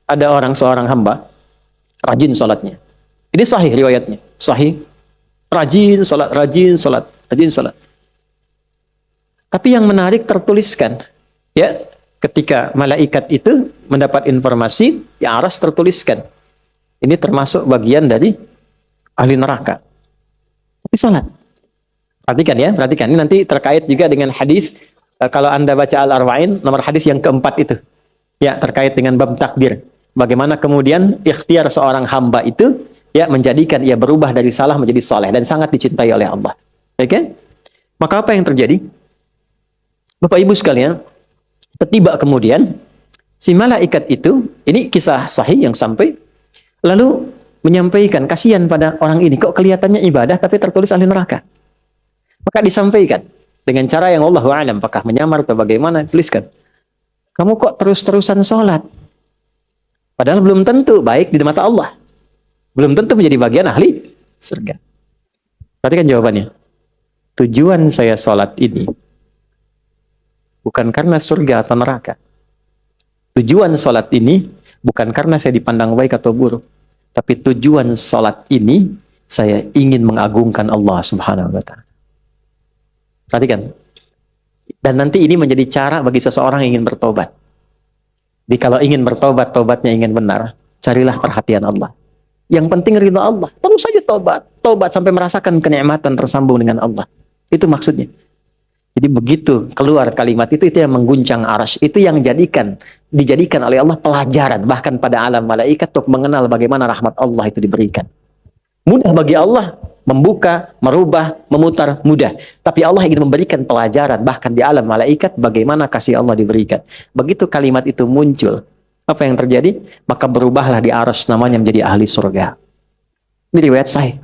ada seorang hamba rajin sholatnya. Ini sahih riwayatnya, sahih. Rajin sholat, rajin sholat, rajin sholat. Tapi yang menarik tertuliskan, ya, ketika malaikat itu mendapat informasi, ya aras tertuliskan. Ini termasuk bagian dari ahli neraka. Tapi sholat. Perhatikan ya, perhatikan. Ini nanti terkait juga dengan hadis, kalau Anda baca Al-Arba'in, nomor hadis yang keempat itu. Ya, terkait dengan bab takdir. Bagaimana kemudian ikhtiar seorang hamba itu, ya, menjadikan ia berubah dari salah menjadi soleh. Dan sangat dicintai oleh Allah. Oke? Maka apa yang terjadi? Bapak Ibu sekalian, tiba kemudian, si malaikat itu, ini kisah sahih yang sampai, lalu menyampaikan, kasihan pada orang ini, kok kelihatannya ibadah tapi tertulis ahli neraka. Maka disampaikan dengan cara yang Allahu a'lam, apakah menyamar atau bagaimana, tuliskan. Kamu kok terus-terusan sholat? Padahal belum tentu baik di mata Allah. Belum tentu menjadi bagian ahli surga. Perhatikan jawabannya. Tujuan saya sholat ini bukan karena surga atau neraka. Tujuan sholat ini bukan karena saya dipandang baik atau buruk. Tapi tujuan sholat ini, saya ingin mengagungkan Allah Subhanahu wa ta'ala. Perhatikan. Dan nanti ini menjadi cara bagi seseorang yang ingin bertobat. Jadi kalau ingin bertobat, tobatnya ingin benar, carilah perhatian Allah. Yang penting ridha Allah. Terus saja tobat. Tobat sampai merasakan kenikmatan tersambung dengan Allah. Itu maksudnya. Jadi begitu keluar kalimat itu yang mengguncang arsy. Itu yang dijadikan oleh Allah pelajaran. Bahkan pada alam malaikat untuk mengenal bagaimana rahmat Allah itu diberikan. Mudah bagi Allah membuka, merubah, memutar, mudah. Tapi Allah ingin memberikan pelajaran, bahkan di alam malaikat, bagaimana kasih Allah diberikan. Begitu kalimat itu muncul, apa yang terjadi? Maka berubahlah di arsy namanya menjadi ahli surga. Ini riwayat sahih.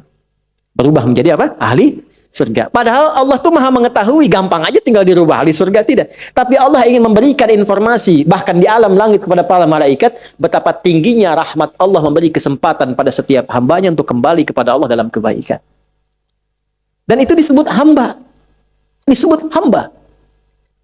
Berubah menjadi apa? Ahli surga. Padahal Allah tuh maha mengetahui, gampang aja tinggal dirubah ahli surga, tidak. Tapi Allah ingin memberikan informasi, bahkan di alam langit kepada para malaikat, betapa tingginya rahmat Allah memberi kesempatan pada setiap hambanya untuk kembali kepada Allah dalam kebaikan. Dan itu disebut hamba. Disebut hamba.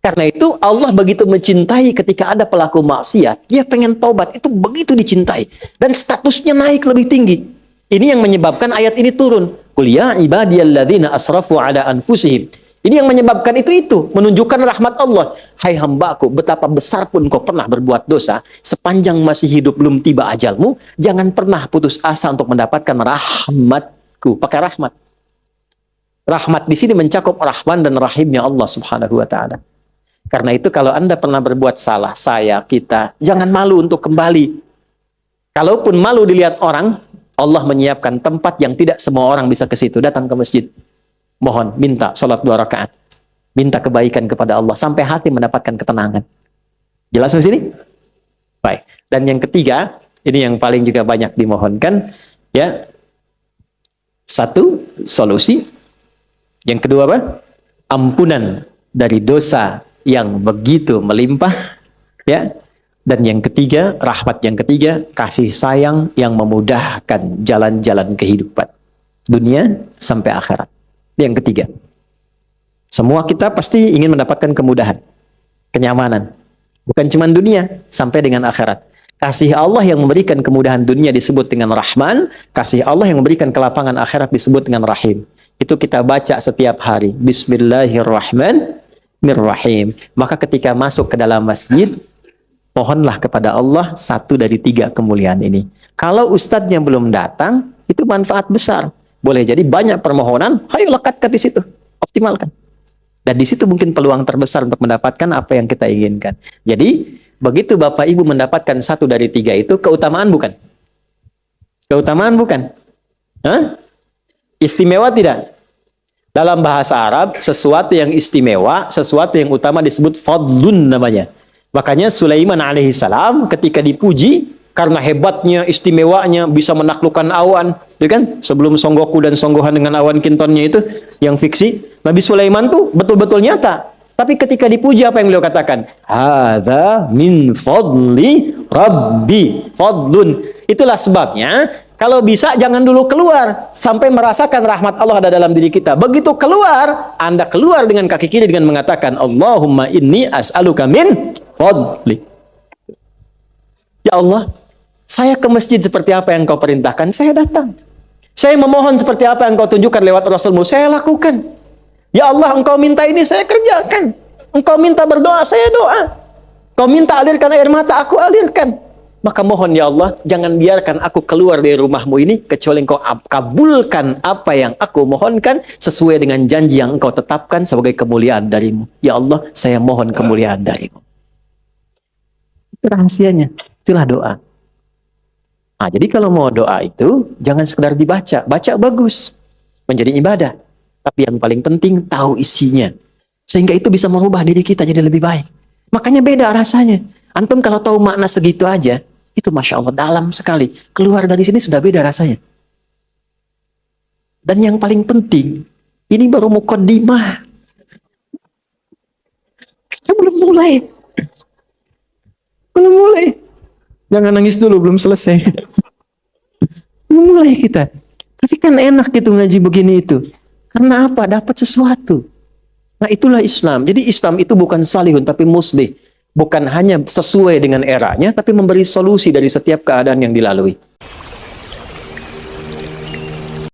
Karena itu Allah begitu mencintai ketika ada pelaku maksiat, dia pengen taubat, itu begitu dicintai. Dan statusnya naik lebih tinggi. Ini yang menyebabkan ayat ini turun. Qul ya ibadiyalladzina asrafu ala anfusihim. Ini yang menyebabkan itu menunjukkan rahmat Allah. Hai hambaku, betapa besar pun kau pernah berbuat dosa, sepanjang masih hidup belum tiba ajalmu, jangan pernah putus asa untuk mendapatkan rahmatku. Pakai rahmat. Rahmat di sini mencakup Rahman dan Rahimnya Allah Subhanahu wa ta'ala. Karena itu kalau Anda pernah berbuat salah, saya, kita, jangan malu untuk kembali. Kalaupun malu dilihat orang, Allah menyiapkan tempat yang tidak semua orang bisa ke situ. Datang ke masjid. Mohon, minta salat 2 rakaat. Minta kebaikan kepada Allah sampai hati mendapatkan ketenangan. Jelas di sini? Baik. Dan yang ketiga, ini yang paling juga banyak dimohonkan, ya. Satu, solusi. Yang kedua apa? Ampunan dari dosa yang begitu melimpah, ya. Dan yang ketiga, rahmat yang ketiga, kasih sayang yang memudahkan jalan-jalan kehidupan dunia sampai akhirat. Yang ketiga, semua kita pasti ingin mendapatkan kemudahan, kenyamanan, bukan cuma dunia, sampai dengan akhirat. Kasih Allah yang memberikan kemudahan dunia disebut dengan Rahman, kasih Allah yang memberikan kelapangan akhirat disebut dengan Rahim. Itu kita baca setiap hari. Bismillahirrahmanirrahim. Maka ketika masuk ke dalam masjid, mohonlah kepada Allah satu dari 3 kemuliaan ini. Kalau ustadznya belum datang, itu manfaat besar. Boleh jadi banyak permohonan, ayo lekatkan di situ, optimalkan. Dan di situ mungkin peluang terbesar untuk mendapatkan apa yang kita inginkan. Jadi, begitu Bapak Ibu mendapatkan 1 dari 3 itu, keutamaan bukan? Keutamaan bukan? Hah? Istimewa tidak? Dalam bahasa Arab, sesuatu yang istimewa, sesuatu yang utama disebut fadlun namanya. Makanya Sulaiman alaihissalam ketika dipuji karena hebatnya, istimewanya, bisa menaklukkan awan, ya kan? Sebelum Songgoku dan Songgohan dengan awan kintonnya itu yang fiksi, Nabi Sulaiman tuh betul-betul nyata. Tapi ketika dipuji apa yang beliau katakan? Hadza min fadli rabbi, fadlun. Itulah sebabnya kalau bisa jangan dulu keluar sampai merasakan rahmat Allah ada dalam diri kita. Begitu keluar, Anda keluar dengan kaki kiri dengan mengatakan Allahumma inni as'aluka min fadli. Ya Allah, Saya ke masjid seperti apa yang kau perintahkan, saya datang. Saya memohon seperti apa yang kau tunjukkan lewat Rasulmu, saya lakukan. Ya Allah, engkau minta ini, saya kerjakan. Engkau minta berdoa, saya doa. Kau minta alirkan air mata, aku alirkan. Maka mohon ya Allah, jangan biarkan aku keluar dari rumahmu ini, kecuali engkau kabulkan apa yang aku mohonkan, sesuai dengan janji yang engkau tetapkan sebagai kemuliaan darimu. Ya Allah, saya mohon kemuliaan darimu. Itu rahasianya, itulah doa. Nah, jadi kalau mau doa itu, jangan sekedar dibaca. Baca bagus, menjadi ibadah. Tapi yang paling penting, tahu isinya. Sehingga itu bisa merubah diri kita jadi lebih baik. Makanya beda rasanya. Antum kalau tahu makna segitu aja, itu Masya Allah dalam sekali. Keluar dari sini sudah beda rasanya. Dan yang paling penting, ini baru muqaddimah. Kita belum mulai. Belum mulai. Jangan nangis dulu, belum selesai. Belum mulai kita. Tapi kan enak gitu ngaji begini itu. Karena apa? Dapat sesuatu. Nah itulah Islam. Jadi Islam itu bukan salihun, tapi muslih. Bukan hanya sesuai dengan eranya, tapi memberi solusi dari setiap keadaan yang dilalui.